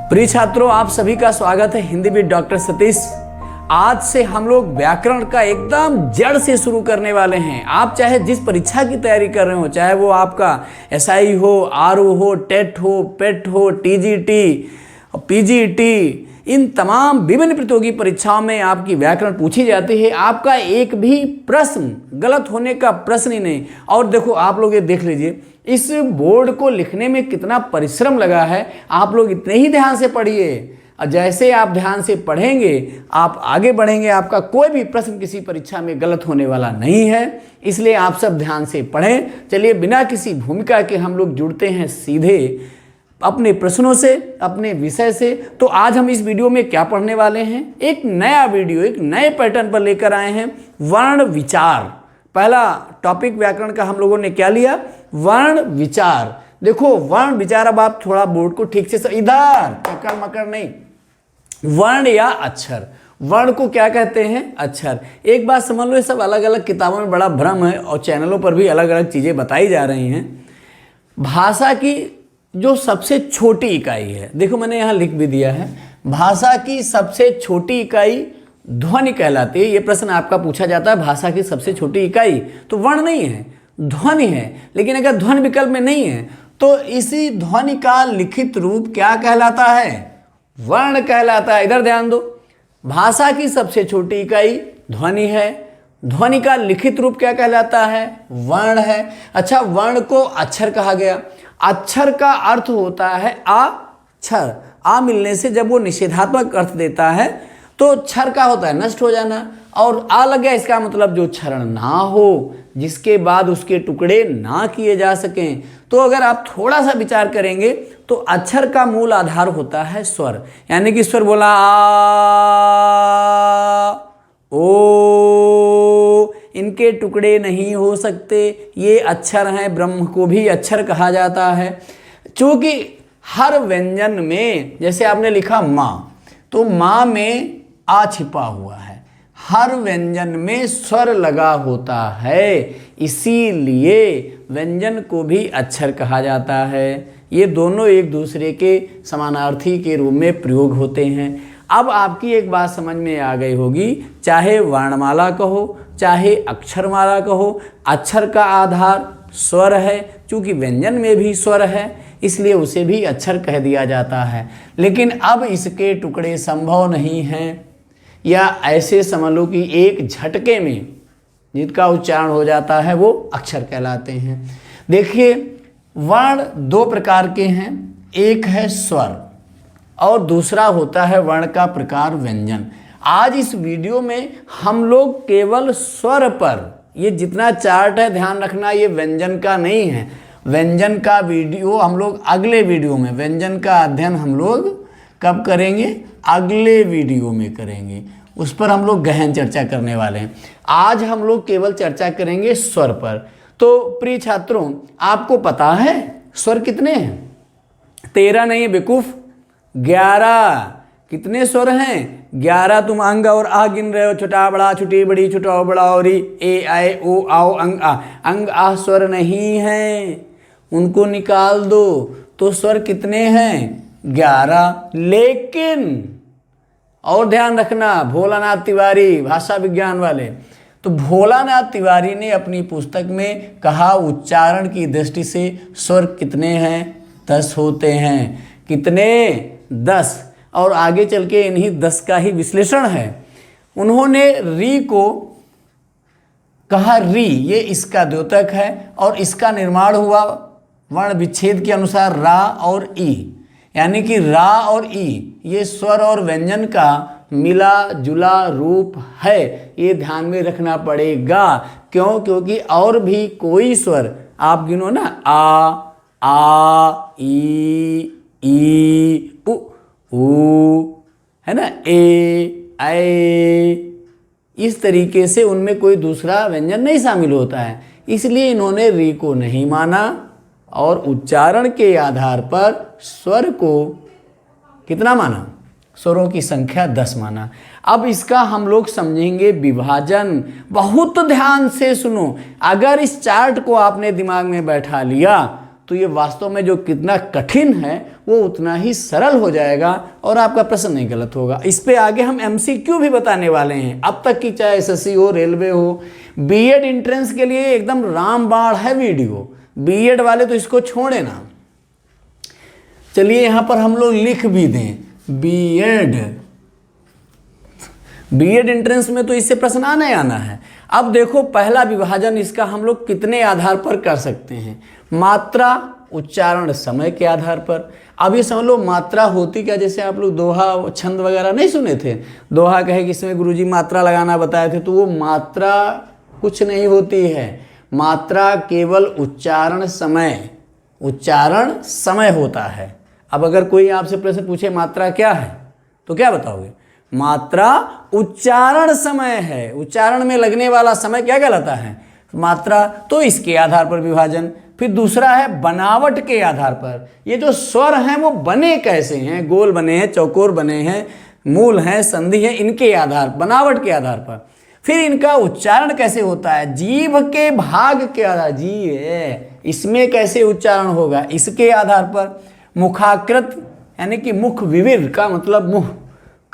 प्रिय छात्रों, आप सभी का स्वागत है हिंदी विद डॉक्टर सतीश। आज से हम लोग व्याकरण का एकदम जड़ से शुरू करने वाले हैं। आप चाहे जिस परीक्षा की तैयारी कर रहे हो, चाहे वो आपका एसआई हो, आरओ हो, टेट हो, पेट हो, टीजीटी, पीजीटी, इन तमाम विभिन्न प्रतियोगी परीक्षाओं में आपकी व्याकरण पूछी जाती है। आपका एक भी प्रश्न गलत होने का प्रश्न ही नहीं। और देखो, आप लोग ये देख लीजिए, इस बोर्ड को लिखने में कितना परिश्रम लगा है। आप लोग इतने ही ध्यान से पढ़िए, और जैसे आप ध्यान से पढ़ेंगे आप आगे बढ़ेंगे। आपका कोई भी प्रश्न किसी परीक्षा में गलत होने वाला नहीं है, इसलिए आप सब ध्यान से पढ़ें। चलिए, बिना किसी भूमिका के हम लोग जुड़ते हैं सीधे अपने प्रश्नों से, अपने विषय से। तो आज हम इस वीडियो में क्या पढ़ने वाले हैं, एक नया वीडियो, एक नए पैटर्न पर लेकर आए हैं, वर्ण विचार। पहला टॉपिक व्याकरण का हम लोगों ने क्या लिया, वर्ण विचार। देखो, वर्ण विचार, अब आप थोड़ा बोर्ड को ठीक से इधर पकड़ मकड़ नहीं, वर्ण या अक्षर। वर्ण को क्या कहते हैं, अक्षर। एक बात समझ लो, ये सब अलग अलग किताबों में बड़ा भ्रम है और चैनलों पर भी अलग अलग चीज़ें बताई जा रही हैं। भाषा की जो सबसे छोटी इकाई है, देखो मैंने यहाँ लिख भी दिया है, भाषा की सबसे छोटी इकाई ध्वनि कहलाती है। ये प्रश्न आपका पूछा जाता है, भाषा की सबसे छोटी इकाई तो वर्ण नहीं है, ध्वनि है। लेकिन अगर ध्वनि विकल्प में नहीं है तो इसी ध्वनि का लिखित रूप क्या कहलाता है, वर्ण कहलाता है। इधर ध्यान दो, भाषा की सबसे छोटी इकाई ध्वनि है, ध्वनि का लिखित रूप क्या कहलाता है, वर्ण है। अच्छा, वर्ण को अक्षर कहा गया। अक्षर का अर्थ होता है अक्षर। आ मिलने से जब वो निषेधात्मक अर्थ देता है तो क्षर का होता है नष्ट हो जाना, और आ लग गया, इसका मतलब जो क्षरण ना हो, जिसके बाद उसके टुकड़े ना किए जा सकें। तो अगर आप थोड़ा सा विचार करेंगे तो अक्षर का मूल आधार होता है स्वर, यानी कि स्वर बोला आ, ओ, इनके टुकड़े नहीं हो सकते, ये अक्षर हैं। ब्रह्म को भी अक्षर कहा जाता है, क्योंकि हर व्यंजन में, जैसे आपने लिखा माँ, तो माँ में आ छिपा हुआ है। हर व्यंजन में स्वर लगा होता है, इसीलिए व्यंजन को भी अक्षर कहा जाता है। ये दोनों एक दूसरे के समानार्थी के रूप में प्रयोग होते हैं। अब आपकी एक बात समझ में आ गई होगी, चाहे वर्णमाला कहो चाहे अक्षरमाला कहो, अक्षर का आधार स्वर है। चूँकि व्यंजन में भी स्वर है, इसलिए उसे भी अक्षर कह दिया जाता है। लेकिन अब इसके टुकड़े संभव नहीं हैं, या ऐसे समझ लो कि एक झटके में जिसका उच्चारण हो जाता है वो अक्षर कहलाते हैं। देखिए, वर्ण दो प्रकार के हैं, एक है स्वर और दूसरा होता है वर्ण का प्रकार व्यंजन। आज इस वीडियो में हम लोग केवल स्वर पर, ये जितना चार्ट है ध्यान रखना, ये व्यंजन का नहीं है। व्यंजन का वीडियो हम लोग अगले वीडियो में, व्यंजन का अध्ययन हम लोग कब करेंगे, अगले वीडियो में करेंगे। उस पर हम लोग गहन चर्चा करने वाले हैं। आज हम लोग केवल चर्चा करेंगे स्वर पर। तो प्रिय छात्रों, आपको पता है स्वर कितने हैं? 13 नहीं है बेवकूफ, 11। कितने स्वर हैं? 11। तुम अंग और आ गिन रहे हो, छोटा बड़ा, छोटी बड़ी, छोटा बड़ा और ए आए ओ आओ अंग आ। अंग आ स्वर नहीं है, उनको निकाल दो। तो स्वर कितने हैं? 11। लेकिन और ध्यान रखना, भोलानाथ तिवारी, भाषा विज्ञान वाले, तो भोलानाथ तिवारी ने अपनी पुस्तक में कहा उच्चारण की दृष्टि से स्वर कितने हैं? 10 होते हैं। कितने? 10। और आगे चल के इन्हीं 10 का ही विश्लेषण है। उन्होंने री को कहा, री ये इसका द्योतक है और इसका निर्माण हुआ वर्ण विच्छेद के अनुसार रा और ई, यानी कि रा और ई ये स्वर और व्यंजन का मिला जुला रूप है। ये ध्यान में रखना पड़ेगा। क्यों? क्योंकि और भी कोई स्वर आप गिनो ना, आ ई उ, है ना, ए ऐ, इस तरीके से उनमें कोई दूसरा व्यंजन नहीं शामिल होता है। इसलिए इन्होंने री को नहीं माना और उच्चारण के आधार पर स्वर को कितना माना? स्वरों की संख्या 10 माना। अब इसका हम लोग समझेंगे विभाजन। बहुत ध्यान से सुनो, अगर इस चार्ट को आपने दिमाग में बैठा लिया तो ये वास्तव में जो कितना कठिन है वो उतना ही सरल हो जाएगा और आपका प्रश्न नहीं गलत होगा। इस पे आगे हम MCQ भी बताने वाले हैं। अब तक की चाहे SSC हो, रेलवे हो, बीएड एंट्रेंस के लिए एकदम रामबाण है वीडियो। बीएड वाले तो इसको छोड़े ना। चलिए यहाँ पर हम लोग लिख भी दें बीएड एंट्रेंस में तो इससे प्रश्न आना ही आना है। अब देखो पहला विभाजन इसका हम लोग कितने आधार पर कर सकते हैं? मात्रा, उच्चारण, समय के आधार पर। अब ये समझ लो मात्रा होती क्या, जैसे आप लोग दोहा छंद वगैरह नहीं सुने थे, दोहा कहे कि इसमें गुरुजी मात्रा लगाना बताए थे, तो वो मात्रा कुछ नहीं होती है। मात्रा केवल उच्चारण समय होता है। अब अगर कोई आपसे प्रश्न पूछे मात्रा क्या है तो क्या बताओगे? मात्रा उच्चारण समय है। उच्चारण में लगने वाला समय क्या कहलाता है? मात्रा। तो इसके आधार पर विभाजन। फिर दूसरा है बनावट के आधार पर। ये जो स्वर हैं वो बने कैसे हैं? गोल बने हैं, चौकोर बने हैं, मूल हैं, संधि है, इनके आधार, बनावट के आधार पर। फिर इनका उच्चारण कैसे होता है? जीभ के भाग के आधार, जीभ है इसमें कैसे उच्चारण होगा, इसके आधार पर। मुखाकृत यानी कि मुख विविर का मतलब मुंह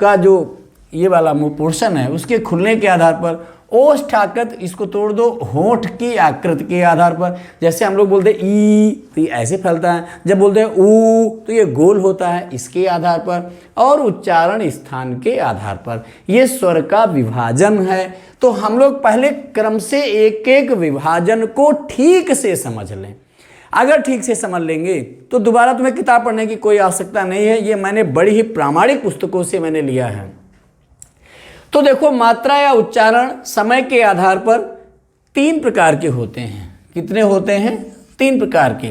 का जो ये वाला मुंह पोर्शन है उसके खुलने के आधार पर। ओष्ठाकृत, इसको तोड़ दो, होंठ की आकृति के आधार पर। जैसे हम लोग बोलते हैं ई तो ये ऐसे फैलता है, जब बोलते हैं ऊ तो ये गोल होता है, इसके आधार पर। और उच्चारण स्थान के आधार पर। ये स्वर का विभाजन है। तो हम लोग पहले क्रम से एक एक विभाजन को ठीक से समझ लें। अगर ठीक से समझ लेंगे तो दोबारा तुम्हें किताब पढ़ने की कोई आवश्यकता नहीं है। ये मैंने बड़ी ही प्रामाणिक पुस्तकों से मैंने लिया है। तो देखो मात्रा या उच्चारण समय के आधार पर 3 प्रकार के होते हैं। कितने होते हैं? 3 प्रकार के।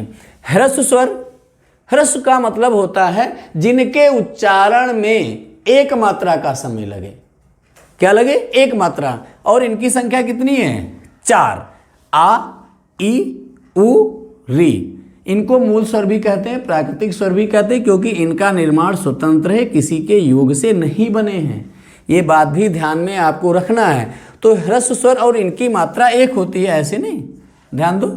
ह्रस्व स्वर, ह्रस्व का मतलब होता है जिनके उच्चारण में एक मात्रा का समय लगे। क्या लगे? एक मात्रा। और इनकी संख्या कितनी है? 4। आ, ई, उ, री। इनको मूल स्वर भी कहते हैं, प्राकृतिक स्वर भी कहते हैं, क्योंकि इनका निर्माण स्वतंत्र है, किसी के योग से नहीं बने हैं। ये बात भी ध्यान में आपको रखना है। तो ह्रस्व स्वर और इनकी मात्रा एक होती है, ऐसे नहीं, ध्यान दो,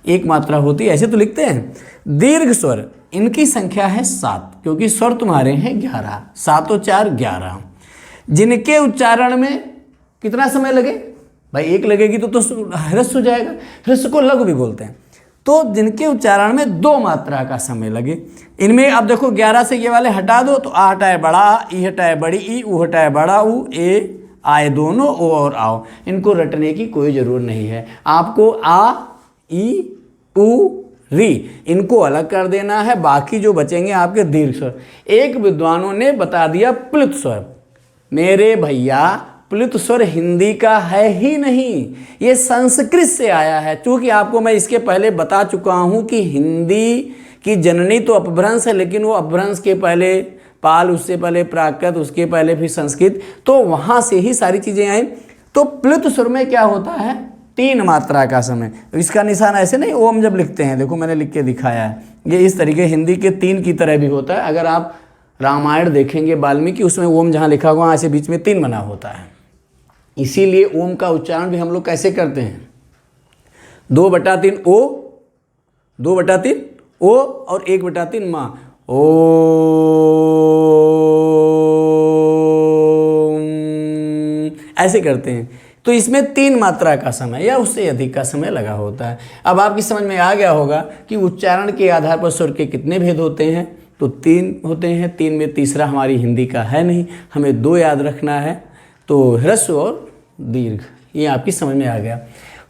एक मात्रा होती है, ऐसे तो लिखते हैं। दीर्घ स्वर, इनकी संख्या है 7, क्योंकि स्वर तुम्हारे हैं 11, 7 और 4 11। जिनके उच्चारण में कितना समय लगे? भाई एक लगेगी तो ह्रस्व हो जाएगा। ह्रस्व को लघु भी बोलते हैं। तो जिनके उच्चारण में 2 मात्रा का समय लगे। इनमें अब देखो 11 से ये वाले हटा दो तो आ हटाए बड़ा आ, ई हटाए बड़ी ई, ऊ हटाए बड़ा ऊ, ए आए दोनों, ओ और आओ। इनको रटने की कोई ज़रूरत नहीं है। आपको आ, ई, ऊ, री इनको अलग कर देना है। बाकी जो बचेंगे आपके दीर्घ स्वर। एक विद्वानों ने बता दिया प्लुत स्वर। मेरे भैया प्लुत स्वर हिंदी का है ही नहीं, ये संस्कृत से आया है। चूँकि आपको मैं इसके पहले बता चुका हूँ कि हिंदी की जननी तो अपभ्रंश है, लेकिन वो अपभ्रंश के पहले पाल, उससे पहले प्राकृत, उसके पहले फिर संस्कृत, तो वहाँ से ही सारी चीज़ें आई। तो प्लुत स्वर में क्या होता है? 3 मात्रा का समय। इसका निशान ऐसे नहीं, ओम जब लिखते हैं, देखो मैंने लिख के दिखाया है, ये इस तरीके हिंदी के 3 की तरह भी होता है। अगर आप रामायण देखेंगे वाल्मीकि, उसमें ओम जहाँ लिखा हुआ ऐसे बीच में 3 बना होता है। इसीलिए ओम का उच्चारण भी हम लोग कैसे करते हैं? 2/3 ओ, 2/3 ओ और 1/3 माँ। ओ ऐसे करते हैं। तो इसमें 3 मात्रा का समय या उससे अधिक का समय लगा होता है। अब आपकी समझ में आ गया होगा कि उच्चारण के आधार पर स्वर के कितने भेद होते हैं। तो 3 होते हैं। 3 में तीसरा हमारी हिंदी का है नहीं, हमें 2 याद रखना है। तो ह्रस्व और दीर्घ, ये आपकी समझ में आ गया।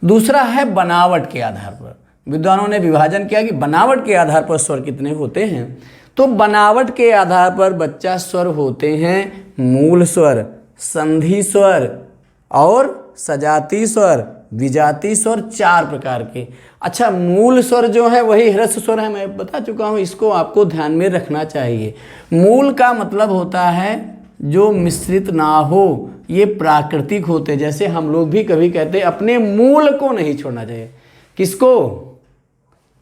दूसरा है बनावट के आधार पर। विद्वानों ने विभाजन किया कि बनावट के आधार पर स्वर कितने होते हैं। तो बनावट के आधार पर बच्चा स्वर होते हैं मूल स्वर, संधि स्वर और सजाती स्वर, विजाती स्वर, 4 प्रकार के। अच्छा, मूल स्वर जो है वही ह्रस्व स्वर है, मैं बता चुका हूँ, इसको आपको ध्यान में रखना चाहिए। मूल का मतलब होता है जो मिश्रित ना हो, ये प्राकृतिक होते। जैसे हम लोग भी कभी कहते हैं अपने मूल को नहीं छोड़ना चाहिए। किसको?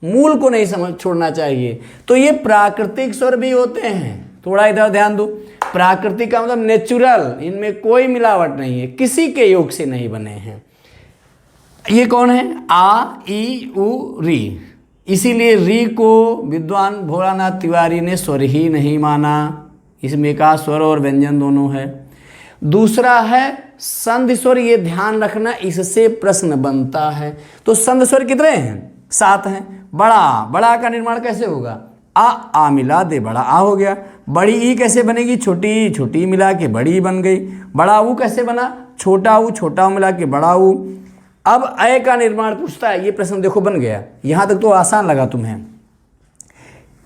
मूल को नहीं छोड़ना चाहिए। तो ये प्राकृतिक स्वर भी होते हैं। थोड़ा इधर ध्यान दो। प्राकृतिक का मतलब नेचुरल, इनमें कोई मिलावट नहीं है, किसी के योग से नहीं बने हैं। ये कौन है? आ, ई, उ, री। इसीलिए री को विद्वान भोलानाथ तिवारी ने स्वर ही नहीं माना। इसमें का स्वर और व्यंजन दोनों है। दूसरा है संधि स्वर, ये ध्यान रखना, इससे प्रश्न बनता है। तो संधि स्वर कितने हैं? 7 हैं। बड़ा, बड़ा का निर्माण कैसे होगा? आ मिला दे बड़ा आ हो गया। बड़ी ई कैसे बनेगी? छोटी छोटी मिला के बड़ी बन गई। बड़ा ऊ कैसे बना? छोटा ऊ मिला के बड़ा ऊ। अब अय का निर्माण पूछता है, ये प्रश्न देखो बन गया। यहां तक तो आसान लगा तुम्हें।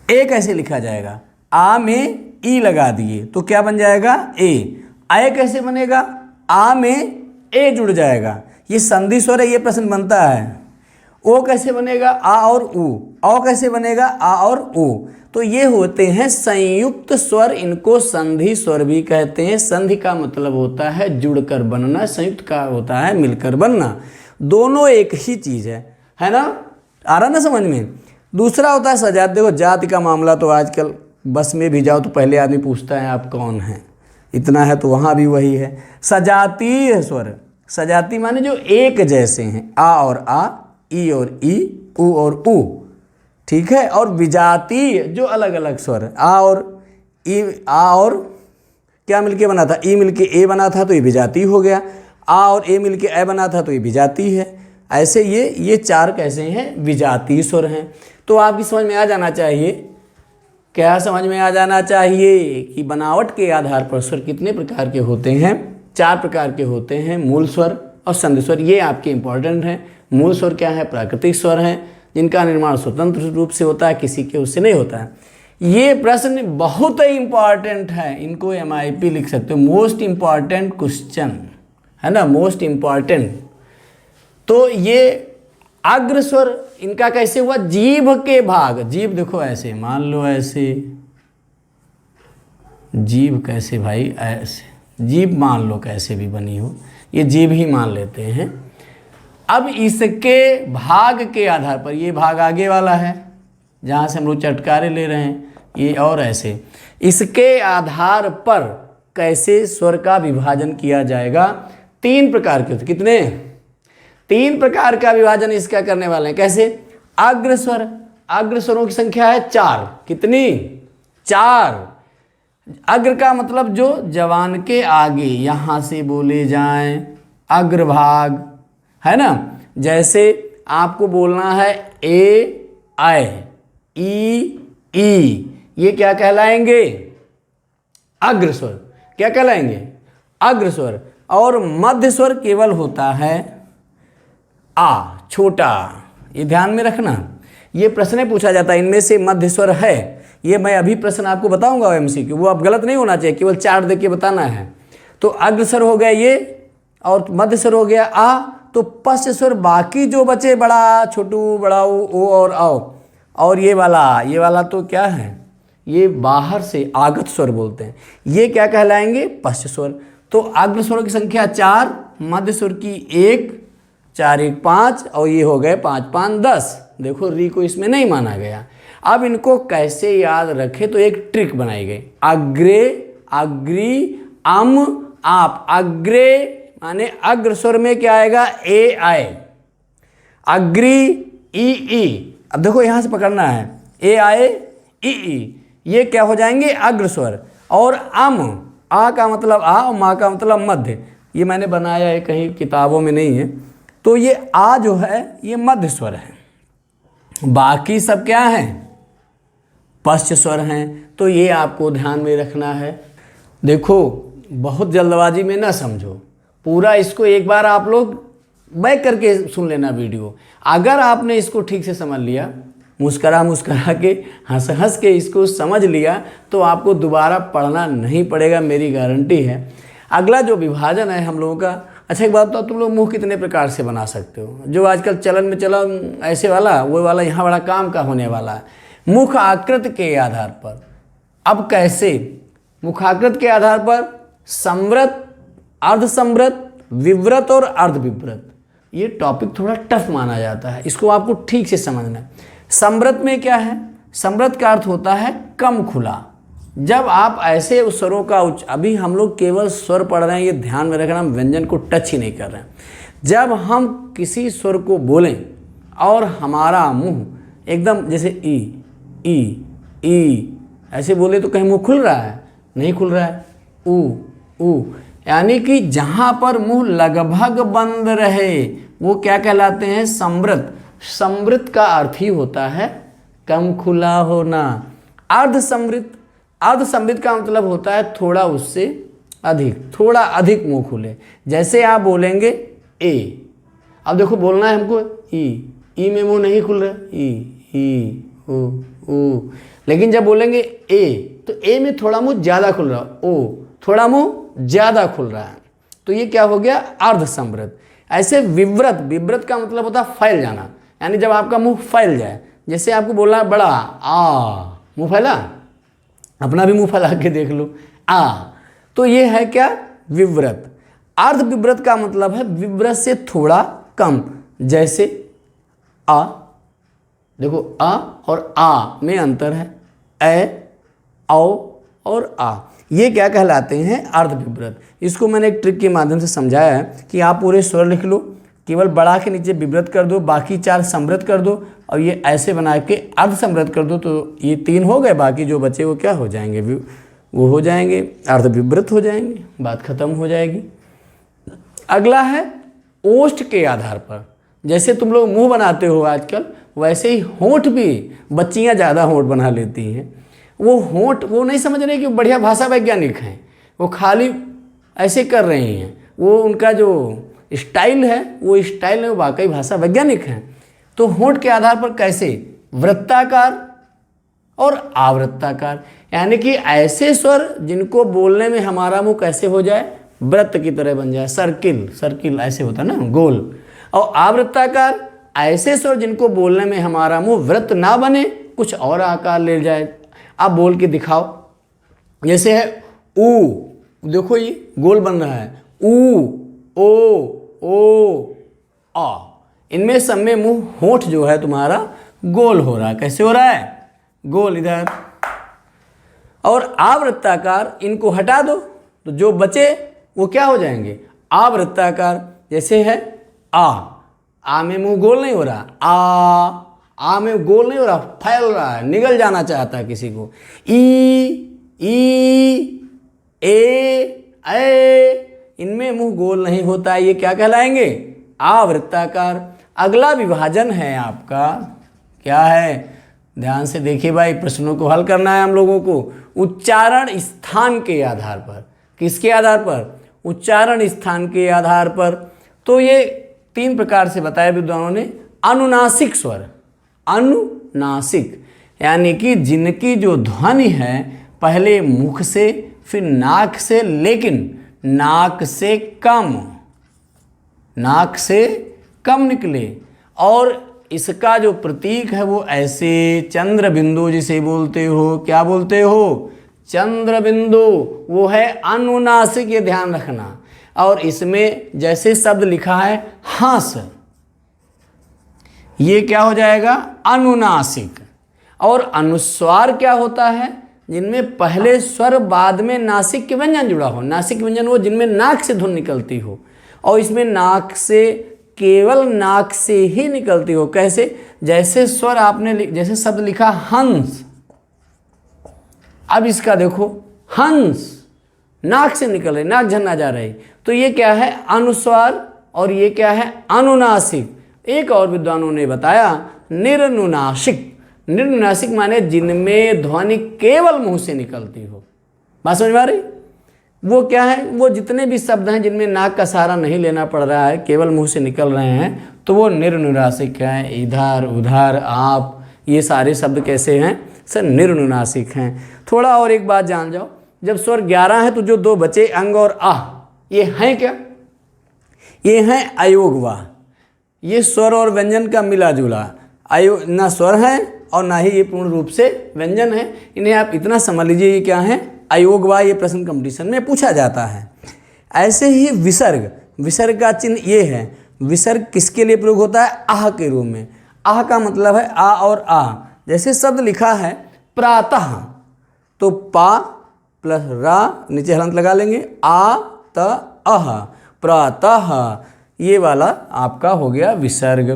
ए कैसे लिखा जाएगा? आ में ई लगा दिए तो क्या बन जाएगा? ए। अय कैसे बनेगा? आ में ए जुड़ जाएगा, ये संधि स्वर है, ये प्रश्न बनता है। ओ कैसे बनेगा? आ और ऊ। औ कैसे बनेगा? आ और ऊ। तो ये होते हैं संयुक्त स्वर, इनको संधि स्वर भी कहते हैं। संधि का मतलब होता है जुड़कर बनना, संयुक्त का होता है मिलकर बनना। दोनों एक ही चीज है ना? आ रहा ना समझ में? दूसरा होता है सजात। देखो जाति का मामला तो आजकल बस में भी जाओ तो पहले आदमी पूछता है आप कौन हैं, इतना है तो वहाँ भी वही है। सजातीय स्वर, सजाती माने जो एक जैसे हैं, आ और आ, ई और ई, उ और उ, ठीक है। और विजातीय जो अलग अलग स्वर, आ और ई, आ और क्या मिलके बना था? ई मिलके ए बना था तो ये विजातीय हो गया। आ और ए मिलके ए बना था तो ये विजातीय है। ऐसे ये 4 कैसे हैं? विजातीय स्वर हैं। तो आपकी समझ में आ जाना चाहिए, क्या समझ में आ जाना चाहिए कि बनावट के आधार पर स्वर कितने प्रकार के होते हैं? 4 प्रकार के होते हैं, मूल स्वर और संधि स्वर। ये आपके इंपॉर्टेंट हैं। मूल स्वर क्या है? प्राकृतिक स्वर हैं, जिनका निर्माण स्वतंत्र रूप से होता है, किसी के उससे नहीं होता है। ये प्रश्न बहुत ही इंपॉर्टेंट है, इनको MIP लिख सकते हो, मोस्ट इंपॉर्टेंट क्वेश्चन है ना, मोस्ट इंपॉर्टेंट। तो ये अग्र स्वर इनका कैसे हुआ? जीभ के भाग, जीभ देखो ऐसे मान लो, ऐसे जीभ कैसे भाई? ऐसे जीभ मान लो कैसे भी बनी हो, ये जीभ ही मान लेते हैं। अब इसके भाग के आधार पर, ये भाग आगे वाला है जहाँ से हम लोग चटकारे ले रहे हैं, ये और ऐसे, इसके आधार पर कैसे स्वर का विभाजन किया जाएगा? 3 प्रकार के होते। कितने? 3 प्रकार का विभाजन इसका करने वाले हैं। कैसे? अग्रस्वर, अग्रस्वरों की संख्या है 4। कितनी? 4। अग्र का मतलब जो जवान के आगे यहाँ से बोले जाएं, अग्रभाग है ना। जैसे आपको बोलना है ए आय, ई, ये क्या कहलाएंगे? अग्रस्वर। क्या कहलाएंगे? अग्रस्वर। और मध्य स्वर केवल होता है आ, छोटा। ये ध्यान में रखना, ये प्रश्न पूछा जाता है इनमें से मध्य स्वर है। ये मैं अभी प्रश्न आपको बताऊंगा MCQ, वो अब गलत नहीं होना चाहिए, केवल 4 देख के बताना है। तो अग्रस्वर हो गया ये, और मध्य स्वर हो गया आ। तो पश्च स्वर बाकी जो बचे, बड़ा, छोटू, बड़ा, ओ और आओ, और ये वाला तो क्या है? ये बाहर से आगत स्वर बोलते हैं, ये क्या कहलाएंगे? पश्च स्वर। तो अग्र स्वरों की संख्या 4, मध्य स्वर की 1, 4 1 5, और ये हो गए 5 5 10। देखो री को इसमें नहीं माना गया। अब इनको कैसे याद रखे? तो एक ट्रिक बनाई गई। अग्रे, अग्री, आप। अग्रे माने अग्र स्वर में क्या आएगा? ए आए। अग्री, ई। अब देखो यहां से पकड़ना है, ए आए, ई, ये क्या हो जाएंगे? अग्र स्वर। और आ का मतलब आ, और मा का मतलब मध्य। ये मैंने बनाया है, कहीं किताबों में नहीं है। तो ये आ जो है ये मध्य स्वर है, बाकी सब क्या है? पश्च स्वर हैं। तो ये आपको ध्यान में रखना है। देखो बहुत जल्दबाजी में ना समझो, पूरा इसको एक बार आप लोग बैक करके सुन लेना वीडियो। अगर आपने इसको ठीक से समझ लिया, मुस्करा के हंस के इसको समझ लिया, तो आपको दोबारा पढ़ना नहीं पड़ेगा, मेरी गारंटी है। अगला जो विभाजन है हम लोगों का, अच्छा एक बात बताओ, तुम लोग मुंह कितने प्रकार से बना सकते हो? जो आजकल चलन में चला ऐसे वाला, वो वाला, यहाँ बड़ा काम का होने वाला है। मुख आकृति के आधार पर। अब कैसे? मुखाकृत के आधार पर संवृत, अर्धसंवृत, विव्रत और अर्धविव्रत। ये टॉपिक थोड़ा टफ माना जाता है, इसको आपको ठीक से समझना है। संवृत में क्या है? संवृत का अर्थ होता है कम खुला। जब आप ऐसे स्वरों का अभी हम लोग केवल स्वर पढ़ रहे हैं, ये ध्यान में रखना, हम व्यंजन को टच ही नहीं कर रहे हैं। जब हम किसी स्वर को बोलें और हमारा मुंह एकदम जैसे ई ऐसे बोले तो कहीं मुंह खुल रहा है, नहीं खुल रहा है। ऊ, यानी कि जहाँ पर मुंह लगभग बंद रहे वो क्या कहलाते हैं? समृत। समृत का अर्थ ही होता है कम खुला होना। अर्ध समृत, अर्ध समृत का मतलब होता है थोड़ा उससे अधिक, थोड़ा अधिक मुंह खुले। जैसे आप बोलेंगे ए, अब देखो बोलना है हमको ई में मुंह नहीं खुल रहा, ई ऊ। लेकिन जब बोलेंगे ए तो ए में थोड़ा मुंह ज़्यादा खुल रहा, ओ थोड़ा मुंह ज़्यादा खुल रहा है, तो ये क्या हो गया? अर्ध समृत। ऐसे विव्रत, विव्रत का मतलब होता है फैल जाना, यानी जब आपका मुंह फैल जाए। जैसे आपको बोलना है बड़ा आ, मुंह फैला, अपना भी मुंह फैला के देख लो, आ, तो ये है क्या? विव्रत। अर्ध विव्रत का मतलब है विव्रत से थोड़ा कम। जैसे आ, देखो आ और आ में अंतर है, ए, औ और आ, ये क्या कहलाते हैं? अर्ध विव्रत। इसको मैंने एक ट्रिक के माध्यम से समझाया है कि आप पूरे स्वर लिख लो, केवल बड़ा के नीचे विव्रत कर दो, बाकी 4 समृत कर दो, और ये ऐसे बना के अर्ध समृत कर दो, तो ये 3 हो गए, बाकी जो बचे वो क्या हो जाएंगे? वो हो जाएंगे अर्ध विव्रत हो जाएंगे, बात खत्म हो जाएगी। अगला है ओष्ठ के आधार पर। जैसे तुम लोग मुंह बनाते हो आजकल, वैसे ही होंठ भी, बच्चियां ज़्यादा होंठ बना लेती हैं। वो होंठ, वो नहीं समझ रहे कि बढ़िया भाषा वैज्ञानिक हैं, वो खाली ऐसे कर रही हैं। वो उनका जो स्टाइल है, वो स्टाइल है, वो वाकई भाषा वैज्ञानिक हैं। तो होंठ के आधार पर कैसे? वृत्ताकार और आवृत्ताकार, यानी कि ऐसे स्वर जिनको बोलने में हमारा मुंह कैसे हो जाए? वृत्त की तरह बन जाए, सर्किल, सर्किल ऐसे होता है ना, गोल। और आवृत्ताकार ऐसे स्वर जिनको बोलने में हमारा मुंह वृत्त ना बने, कुछ और आकार ले जाए। आप बोल के दिखाओ। जैसे है ऊ, देखो ये गोल बन रहा है, ऊ, ओ, आ, इनमें सब में मुंह, होंठ जो है तुम्हारा गोल हो रहा है। कैसे हो रहा है? गोल इधर। और आवृत्ताकार, इनको हटा दो तो जो बचे वो क्या हो जाएंगे? आवृत्ताकार। जैसे है आ में मुंह गोल नहीं हो रहा, आ में गोल नहीं हो रहा, फैल रहा है, निगल जाना चाहता है किसी को। ई, ए, इनमें मुंह गोल नहीं होता है, ये क्या कहलाएंगे? आवृत्ताकार। अगला विभाजन है आपका, क्या है? ध्यान से देखिए भाई, प्रश्नों को हल करना है हम लोगों को। उच्चारण स्थान के आधार पर। किसके आधार पर? उच्चारण स्थान के आधार पर। तो ये 3 प्रकार से बताया विद्वानों ने। अनुनासिक स्वर, अनुनासिक यानी कि जिनकी जो ध्वनि है पहले मुख से फिर नाक से, लेकिन नाक से कम निकले, और इसका जो प्रतीक है वो ऐसे चंद्र बिंदु जिसे बोलते हो, क्या बोलते हो? चंद्र बिंदु, वो है अनुनासिक, ये ध्यान रखना। और इसमें जैसे शब्द लिखा है हंस, ये क्या हो जाएगा? अनुनासिक। और अनुस्वार क्या होता है? जिनमें पहले स्वर बाद में नासिक के व्यंजन जुड़ा हो। नासिक व्यंजन वो जिनमें नाक से धुन निकलती हो, और इसमें नाक से, केवल नाक से ही निकलती हो। कैसे? जैसे स्वर आपने, जैसे शब्द लिखा हंस, अब इसका देखो हंस, नाक से निकल रही, नाक झन्ना जा रही, तो ये क्या है? अनुस्वार। और ये क्या है? अनुनासिक। एक और विद्वानों ने बताया निर्नुनासिक। निर्नुनासिक माने जिनमें ध्वनि केवल मुंह से निकलती हो। बात समझ में आ रही? वो क्या है? वो जितने भी शब्द हैं जिनमें नाक का सहारा नहीं लेना पड़ रहा है, केवल मुंह से निकल रहे हैं, तो वो निर्नुनासिक हैं। इधर उधर आप, ये सारे शब्द कैसे हैं? सर निर्नुनासिक हैं। थोड़ा और एक बात जान जाओ, जब स्वर 11 है तो जो 2 बचे अंग और आह, ये हैं क्या? ये हैं अयोगवा। ये स्वर और व्यंजन का मिला जुला, ना स्वर है और ना ही ये पूर्ण रूप से व्यंजन है। इन्हें आप इतना समझ लीजिए, ये क्या है? अयोगवा। ये प्रश्न कंपटीशन में पूछा जाता है। ऐसे ही विसर्ग, विसर्ग का चिन्ह ये है। विसर्ग किसके लिए प्रयोग होता है? आह के रूप में। आह का मतलब है आ और आ। जैसे शब्द लिखा है प्रातः, तो पा प्लस रा, नीचे हलंत लगा लेंगे, आ त अह, प्रातः, ये वाला आपका हो गया विसर्ग।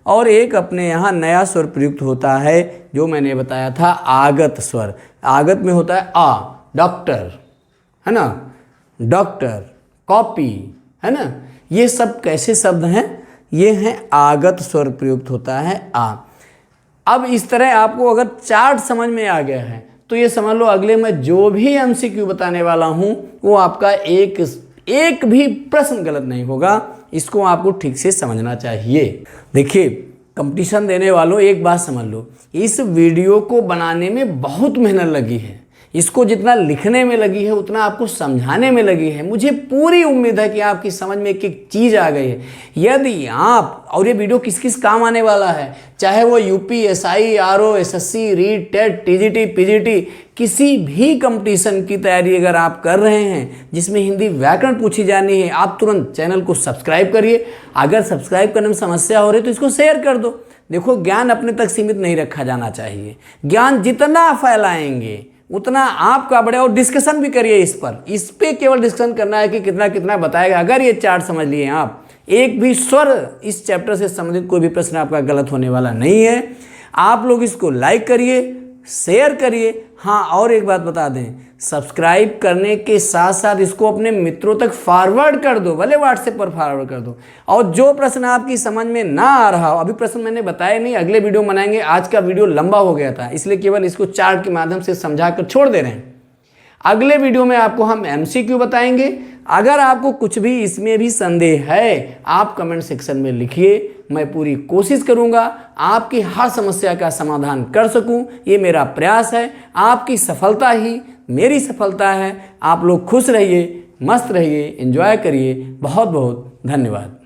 और एक अपने यहाँ नया स्वर प्रयुक्त होता है जो मैंने बताया था आगत स्वर। आगत में होता है आ, डॉक्टर, है ना, डॉक्टर, कॉपी, है ना, ये सब कैसे शब्द हैं, ये हैं आगत स्वर प्रयुक्त होता है आ। अब इस तरह आपको अगर चार्ट समझ में आ गया है तो ये समझ लो अगले मैं जो भी एमसीक्यू बताने वाला हूँ वो आपका एक भी प्रश्न गलत नहीं होगा। इसको आपको ठीक से समझना चाहिए। देखिए कंपटीशन देने वालों एक बात समझ लो, इस वीडियो को बनाने में बहुत मेहनत लगी है। इसको जितना लिखने में लगी है उतना आपको समझाने में लगी है। मुझे पूरी उम्मीद है कि आपकी समझ में एक एक चीज़ आ गई है। यदि आप, और ये वीडियो किस किस काम आने वाला है, चाहे वो UP, SI, RO, SSC, REET, TET, TGT, PGT, किसी भी कंपटीशन की तैयारी अगर आप कर रहे हैं जिसमें हिंदी व्याकरण पूछी जानी है, आप तुरंत चैनल को सब्सक्राइब करिए। अगर सब्सक्राइब करने में समस्या हो रही है तो इसको शेयर कर दो। देखो ज्ञान अपने तक सीमित नहीं रखा जाना चाहिए। ज्ञान जितना फैलाएंगे उतना आपका बढ़े। और डिस्कशन भी करिए इस पे केवल डिस्कशन करना है कि कितना कितना बताएगा। अगर ये चार्ट समझ लिए आप, एक भी स्वर इस चैप्टर से संबंधित कोई भी प्रश्न आपका गलत होने वाला नहीं है। आप लोग इसको लाइक करिए, शेयर करिए। हाँ, और एक बात बता दें, सब्सक्राइब करने के साथ साथ इसको अपने मित्रों तक फॉरवर्ड कर दो, भले व्हाट्सएप पर फॉरवर्ड कर दो। और जो प्रश्न आपकी समझ में ना आ रहा हो, अभी प्रश्न मैंने बताया नहीं, अगले वीडियो बनाएंगे। आज का वीडियो लंबा हो गया था इसलिए केवल इसको चार्ट के माध्यम से समझा कर छोड़ दे रहे हैं। अगले वीडियो में आपको हम एमसीक्यू बताएंगे। अगर आपको कुछ भी इसमें भी संदेह है आप कमेंट सेक्शन में लिखिए, मैं पूरी कोशिश करूंगा आपकी हर समस्या का समाधान कर सकूं। ये मेरा प्रयास है। आपकी सफलता ही मेरी सफलता है। आप लोग खुश रहिए, मस्त रहिए, एंजॉय करिए। बहुत बहुत धन्यवाद।